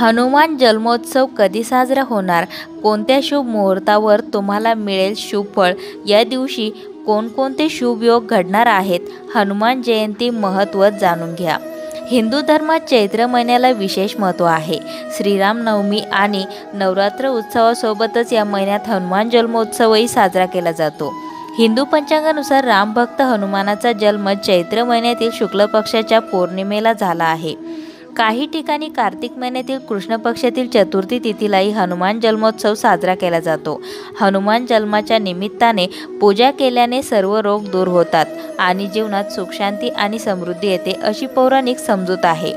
हनुमान जन्मोत्सव कधी साजरा होणार? कोणत्या शुभ मुहूर्तावर तुम्हाला मिळेल शुभ फळ? या दिवशी कोणकोणते शुभ योग घडणार आहेत? हनुमान जयंती महत्त्व जाणून घ्या. हिंदू धर्मात चैत्र महिन्याला विशेष महत्त्व आहे. श्रीरामनवमी आणि नवरात्र उत्सवासोबतच या महिन्यात हनुमान जन्मोत्सवही साजरा केला जातो. हिंदू पंचांगानुसार रामभक्त हनुमानाचा जन्म चैत्र महिन्यातील शुक्ल पक्षाच्या पौर्णिमेला झाला आहे. काही ठिकाणी कार्तिक महिन्यातील कृष्ण पक्षातील चतुर्थी तिथीलाही हनुमान जन्मोत्सव साजरा केला जातो. हनुमान जन्माच्या निमित्ताने पूजा केल्याने सर्व रोग दूर होतात आणि जीवनात सुखशांती आणि समृद्धी येते अशी पौराणिक समजूत आहे.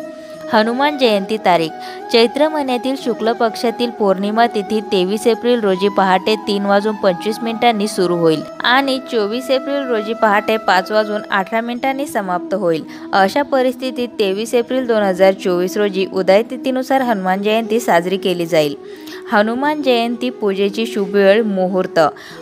हनुमान जयंती तारीख: चैत्र महिन्यातील शुक्ल पक्षातील पौर्णिमा तिथी 23 एप्रिल रोजी पहाटे 3:25 सुरू होईल आणि 24 एप्रिल रोजी पहाटे 5:18 समाप्त होईल. अशा परिस्थितीत 23 एप्रिल 2024 रोजी उदय तिथीनुसार हनुमान जयंती साजरी केली जाईल. हनुमान जयंती पूजेची शुभ वेळ मुहूर्त: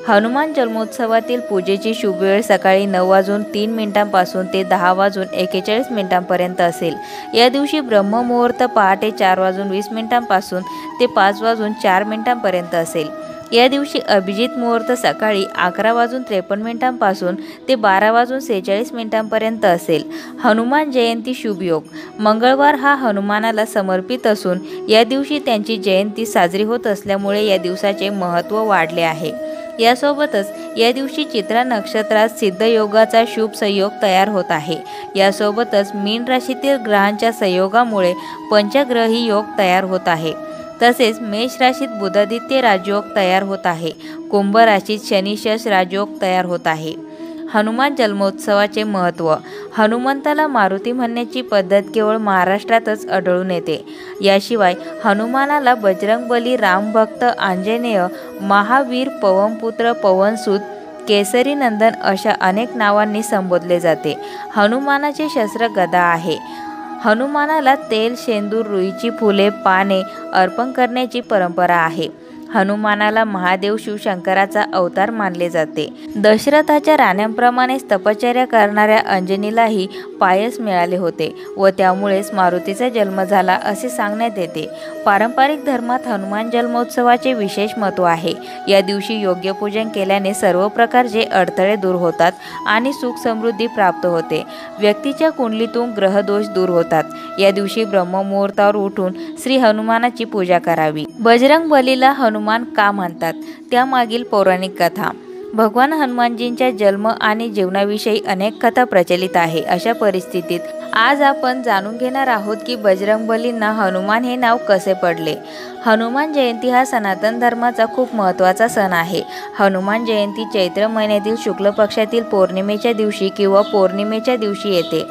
हनुमान जन्मोत्सवातील पूजेची शुभ वेळ सकाळी 9:03 पासून ते 10:41 पर्यंत असेल. या दिवशी ब्रह्ममुहूर्त पहाटे 4:20 पासून ते 5:04 पर्यंत असेल. या दिवशी अभिजित मुहूर्त सकाळी 11:53 पासून ते 12:46 पर्यंत असेल. हनुमान जयंती शुभ योग: मंगळवार हा हनुमानाला समर्पित असून या दिवशी त्यांची जयंती साजरी होत असल्यामुळे या दिवसाचे महत्त्व वाढले आहे. यासोबतच या दिवशी चित्रा नक्षत्रात सिद्ध योगाचा शुभ संयोग तयार होत आहे. यासोबतच मीन राशीतील ग्रहांच्या संयोगामुळे पंचग्रही योग तयार होत आहे. तसेच मेष राशीत बुधादित्य राजयोग तयार होत आहे. कुंभ राशीत शनिशश राजयोग तयार होत आहे. हनुमान जन्मोत्सवाचे महत्त्व: हनुमंताला मारुती म्हणण्याची पद्धत केवळ महाराष्ट्रातच आढळून येते. याशिवाय हनुमानाला बजरंगबली, रामभक्त, आंजनेय, महावीर, पवनपुत्र, पवनसूत, केसरी नंदन अशा अनेक नावांनी संबोधले जाते. हनुमानाचे शस्त्र गदा आहे. हनुमानाला तेल, शेंदूर, रुईची फुले, पाने अर्पण करण्याची परंपरा आहे. हनुमानाला महादेव शिवशंकराचा अवतार मानले जाते. दशरथाच्या राण्यांप्रमाणेच तपश्चर्या करणाऱ्या अंजनीलाही पायस मिळाले होते व त्यामुळेच मारुतीचा जन्म झाला असे सांगण्यात येते. पारंपरिक धर्मात हनुमान जन्मोत्सवाचे विशेष महत्त्व आहे. या दिवशी योग्य पूजन केल्याने सर्व प्रकारचे अडथळे दूर होतात आणि सुख समृद्धी प्राप्त होते. व्यक्तीच्या कुंडलीतून ग्रहदोष दूर होतात. या दिवशी ब्रह्ममुहूर्तावर उठून श्री हनुमानाची पूजा करावी. बजरंगबलीला हनुमान का म्हणतात? त्यामागील पौराणिक कथा: भगवान हनुमानजींच्या जन्म आणि जीवनाविषयी अनेक कथा प्रचलित आहे. अशा परिस्थितीत आज आपण जाणून घेणार आहोत की बजरंगबलींना हनुमान हे नाव कसे पडले. हनुमान जयंती हा सनातन धर्माचा खूप महत्त्वाचा सण आहे. हनुमान जयंती चैत्र महिन्यातील शुक्ल पक्षातील पौर्णिमेच्या दिवशी किंवा पौर्णिमेच्या दिवशी येते.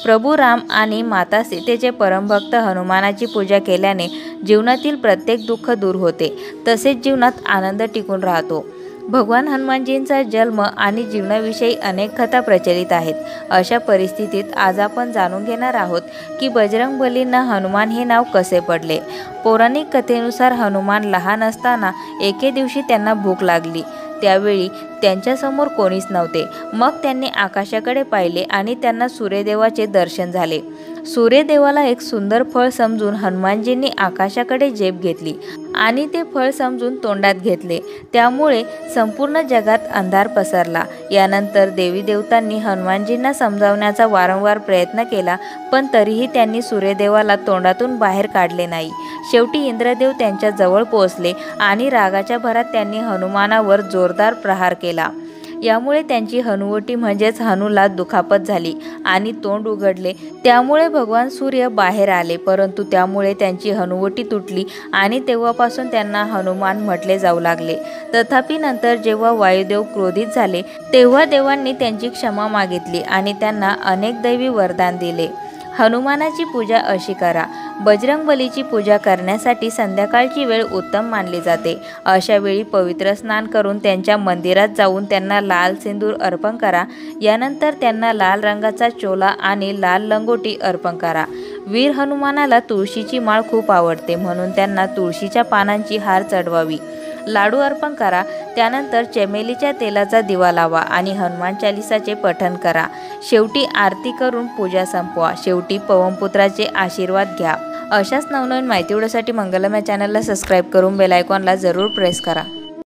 प्रभू राम आणि माता सीतेचे परमभक्त हनुमानाची पूजा केल्याने जीवनातील प्रत्येक दुःख दूर होते. तसेच जीवनात आनंद टिकून राहतो. भगवान हनुमानजींचा जन्म आणि जीवनाविषयी अनेक कथा प्रचलित आहेत. अशा परिस्थितीत आज आपण जाणून घेणार आहोत की बजरंगबलींना हनुमान हे नाव कसे पडले. पौराणिक कथेनुसार हनुमान लहान असताना एके दिवशी त्यांना भूक लागली. त्यावेळी त्यांच्यासमोर कोणीच नव्हते. मग त्यांनी आकाशाकडे पाहिले आणि त्यांना सूर्यदेवाचे दर्शन झाले. सूर्यदेवाला एक सुंदर फळ समजून हनुमानजींनी आकाशाकडे झेप घेतली आणि ते फळ समजून तोंडात घेतले. त्यामुळे संपूर्ण जगात अंधार पसरला. यानंतर देवी देवतांनी हनुमानजींना समजावण्याचा वारंवार प्रयत्न केला, पण तरीही त्यांनी सूर्यदेवाला तोंडातून बाहेर काढले नाही. शेवटी इंद्रदेव त्यांच्या जवळ पोहोचले आणि रागाच्या भरात त्यांनी हनुमानावर जोरदार प्रहार केला. यामुळे त्यांची हनुवटी म्हणजेच हनुला दुखापत झाली आणि तोंड उघडले. त्यामुळे भगवान सूर्य बाहेर आले, परंतु त्यामुळे त्यांची हनुवटी तुटली आणि तेव्हापासून त्यांना हनुमान म्हटले जाऊ लागले. तथापि नंतर जेव्हा वायुदेव क्रोधित झाले तेव्हा देवांनी त्यांची क्षमा मागितली आणि त्यांना अनेक दैवी वरदान दिले. हनुमानाची पूजा अशी करा: बजरंगबलीची पूजा करण्यासाठी संध्याकाळची वेळ उत्तम मानली जाते. अशा वेळी पवित्र स्नान करून त्यांच्या मंदिरात जाऊन त्यांना लाल सिंदूर अर्पण करा. यानंतर त्यांना लाल रंगाचा चोला आणि लाल लंगोटी अर्पण करा. वीर हनुमानाला तुळशीची माळ खूप आवडते, म्हणून त्यांना तुळशीच्या पानांची हार चढवावी. लाडू अर्पण करा. त्यानंतर चमेलीच्या तेलाचा दिवा लावा आणि हनुमान चालिसाचे पठण करा. शेवटी आरती करून पूजा संपवा. शेवटी पवनपुत्राचे आशीर्वाद घ्या. अशाच नवनवीन माहिती उडवण्यासाठी मंगलम या चॅनलला सबस्क्राईब करून बेल आयकॉनला जरूर प्रेस करा.